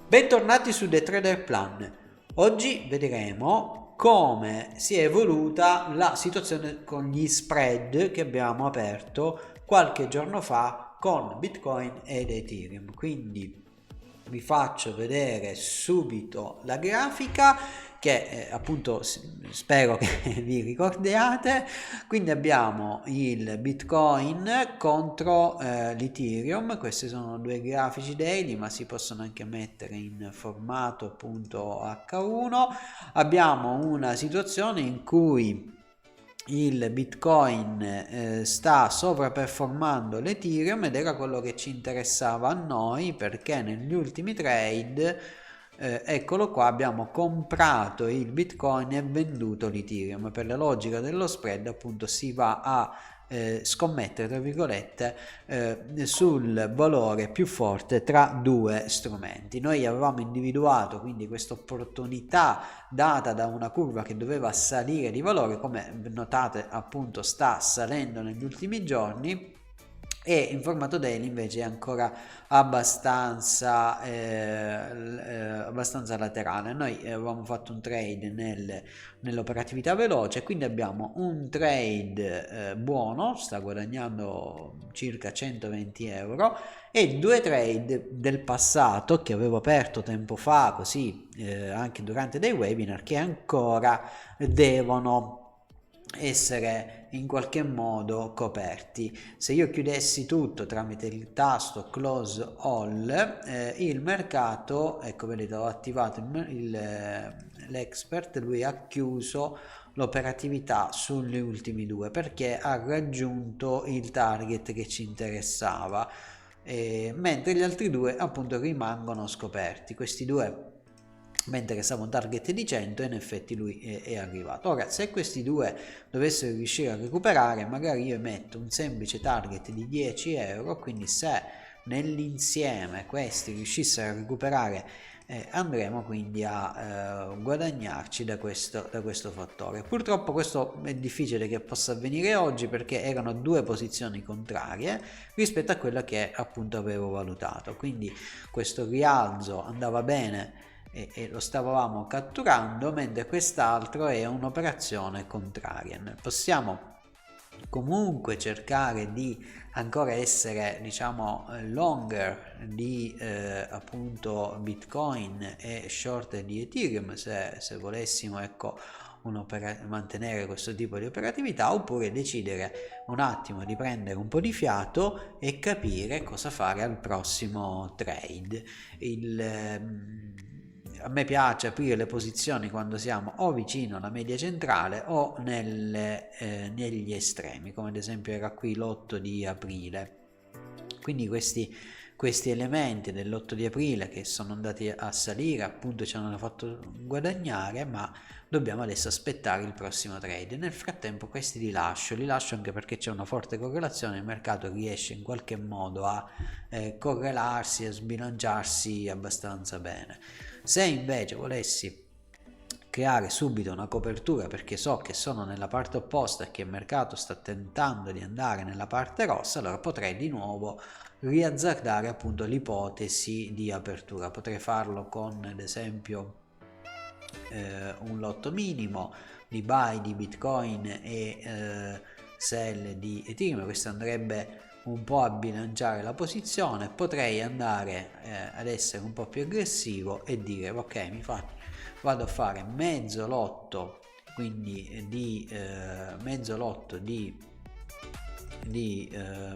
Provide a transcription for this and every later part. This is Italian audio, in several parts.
Bentornati su The Trader Plan. Oggi vedremo come si è evoluta la situazione con gli spread che abbiamo aperto qualche giorno fa con Bitcoin ed Ethereum. Quindi vi faccio vedere subito la grafica che appunto spero che vi ricordiate. Quindi abbiamo il Bitcoin contro l'Ethereum. Questi sono due grafici daily, ma si possono anche mettere in formato appunto H1. Abbiamo una situazione in cui il Bitcoin sta sovraperformando l'Ethereum ed era quello che ci interessava a noi, perché negli ultimi trade eccolo qua, abbiamo comprato il Bitcoin e venduto l'Ethereum. Per la logica dello spread appunto si va a scommettere tra virgolette sul valore più forte tra due strumenti. Noi avevamo individuato quindi questa opportunità data da una curva che doveva salire di valore, come notate appunto sta salendo negli ultimi giorni, e in formato daily invece è ancora abbastanza laterale. Noi avevamo fatto un trade nell'operatività veloce, quindi abbiamo un trade buono, sta guadagnando circa 120 euro, e due trade del passato che avevo aperto tempo fa, così anche durante dei webinar, che ancora devono essere in qualche modo coperti. Se io chiudessi tutto tramite il tasto close all, il mercato, ecco vedete, ho attivato l'expert, lui ha chiuso l'operatività sugli ultimi due perché ha raggiunto il target che ci interessava, mentre gli altri due appunto rimangono scoperti. Questi due, mentre stava un target di 100, in effetti lui è arrivato. Ora, se questi due dovessero riuscire a recuperare, magari io metto un semplice target di 10 euro, quindi se nell'insieme questi riuscissero a recuperare, andremo quindi a guadagnarci da questo fattore. Purtroppo questo è difficile che possa avvenire oggi, perché erano due posizioni contrarie rispetto a quella che appunto avevo valutato, quindi questo rialzo andava bene e lo stavamo catturando, mentre quest'altro è un'operazione contraria. Possiamo comunque cercare di ancora essere, diciamo, longer di appunto Bitcoin e short di Ethereum se volessimo, ecco, mantenere questo tipo di operatività, oppure decidere un attimo di prendere un po' di fiato e capire cosa fare al prossimo trade. A me piace aprire le posizioni quando siamo o vicino alla media centrale o negli estremi, come ad esempio era qui l'8 di aprile. Quindi questi elementi dell'8 di aprile che sono andati a salire appunto ci hanno fatto guadagnare, ma dobbiamo adesso aspettare il prossimo trade. Nel frattempo questi li lascio anche perché c'è una forte correlazione, il mercato riesce in qualche modo a correlarsi, a sbilanciarsi abbastanza bene. Se invece volessi creare subito una copertura, perché so che sono nella parte opposta e che il mercato sta tentando di andare nella parte rossa, allora potrei di nuovo riazzardare appunto l'ipotesi di apertura. Potrei farlo con ad esempio un lotto minimo di buy di Bitcoin e sell di Ethereum. Questo andrebbe un po' a bilanciare la posizione. Potrei andare ad essere un po' più aggressivo e dire ok, vado a fare mezzo lotto, quindi di mezzo lotto di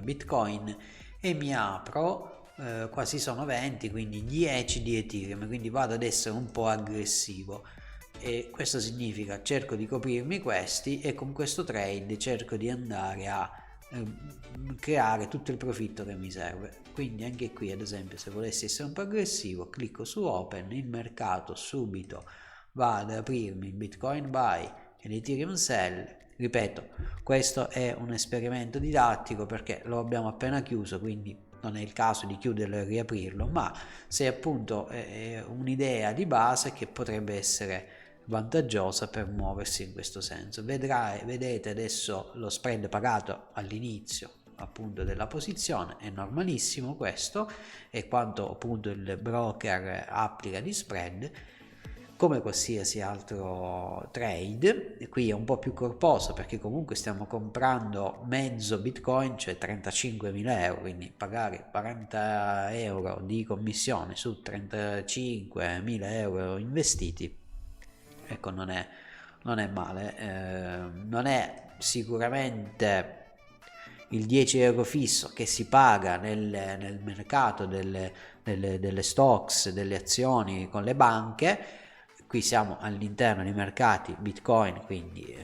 Bitcoin, e mi apro quasi sono 20, quindi 10 di Ethereum, quindi vado ad essere un po' aggressivo, e questo significa cerco di coprirmi questi, e con questo trade cerco di andare a creare tutto il profitto che mi serve. Quindi anche qui ad esempio, se volessi essere un po' aggressivo, clicco su open, il mercato subito va ad aprirmi il Bitcoin buy e l'Ethereum sell. Ripeto, questo è un esperimento didattico perché lo abbiamo appena chiuso, quindi non è il caso di chiuderlo e riaprirlo, ma se appunto è un'idea di base che potrebbe essere vantaggiosa per muoversi in questo senso. Vedete adesso lo spread pagato all'inizio appunto della posizione, è normalissimo questo, è quanto appunto il broker applica di spread come qualsiasi altro trade. E qui è un po' più corposo perché comunque stiamo comprando mezzo bitcoin, cioè 35.000 euro, quindi pagare 40 euro di commissione su 35.000 euro investiti, ecco, non è male, non è sicuramente il 10 euro fisso che si paga nel mercato delle stocks, delle azioni con le banche. Qui siamo all'interno di mercati Bitcoin, quindi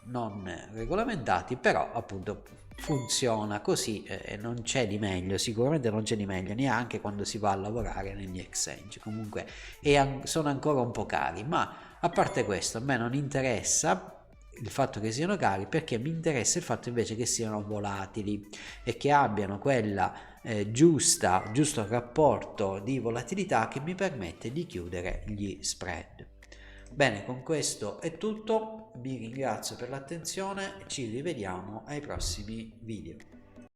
non regolamentati, però appunto funziona così e non c'è di meglio, sicuramente non c'è di meglio neanche quando si va a lavorare negli exchange. Comunque sono ancora un po' cari, ma a parte questo a me non interessa il fatto che siano cari, perché mi interessa il fatto invece che siano volatili e che abbiano quella giusto rapporto di volatilità che mi permette di chiudere gli spread. Bene, con questo è tutto, vi ringrazio per l'attenzione, ci rivediamo ai prossimi video.